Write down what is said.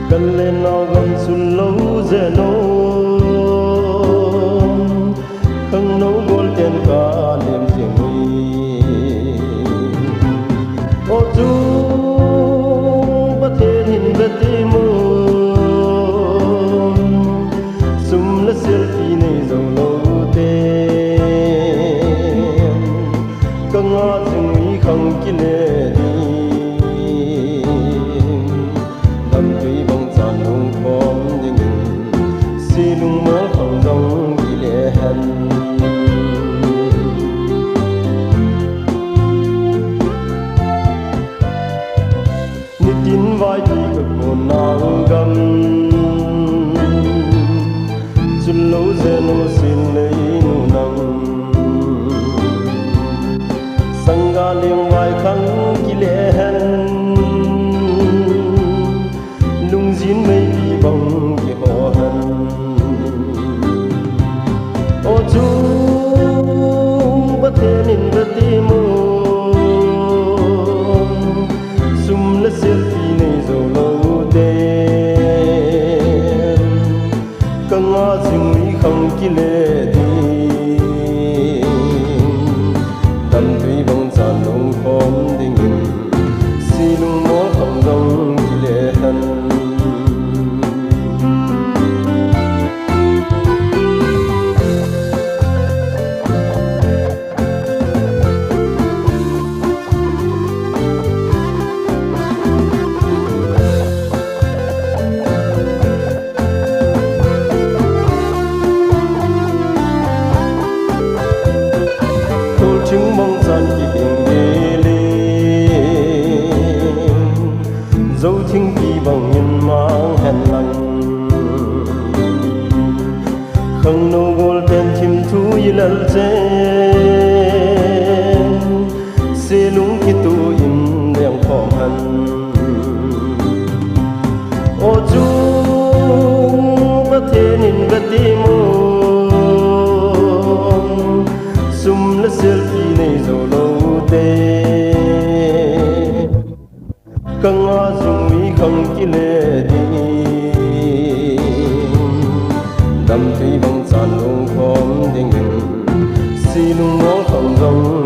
cần lên nó gom xuân lâu giờ nô không nấu gôn tiền cả niềm riêng mi ô chú bất thế hình bất thế mô sum là selfie này dầu lâu tên có ngõ từng ý không kia lệ đi đầm tùy bóng tràn hồng phom nhưng xì lung mơ không dòng kia lệ hẳn nít tin vai thì cực hồn nào gầm chun lâu giờ nô xin lấy nụ nắng sang ga liêng vai khăng kỳ lệ hẹn lung dín mây đi bóng kỳ họ hân ô chú bất thế nên bất thế mô sum là selfie này dầu lâu tên căng ngõ dừng ý không kỳ lệ đi đầm tùy bóng tràn đông khóm đình xì lung mó không dòng kỳ lệ hân chứng mong gian kỳ hình đi lên dấu thiên kỳ bằng nhân mang hẹn lành không nô gôl tên chim thú y lal trên xê lúng kỳ tu in đèng phỏng hân ô chú bất thế nên bất đi mô sum là selfie này dầu lâu tê căng ngõ dùng ý không kỳ lệ đi đầm tùy bóng tràn đông khóm đình xì lung mó không dòng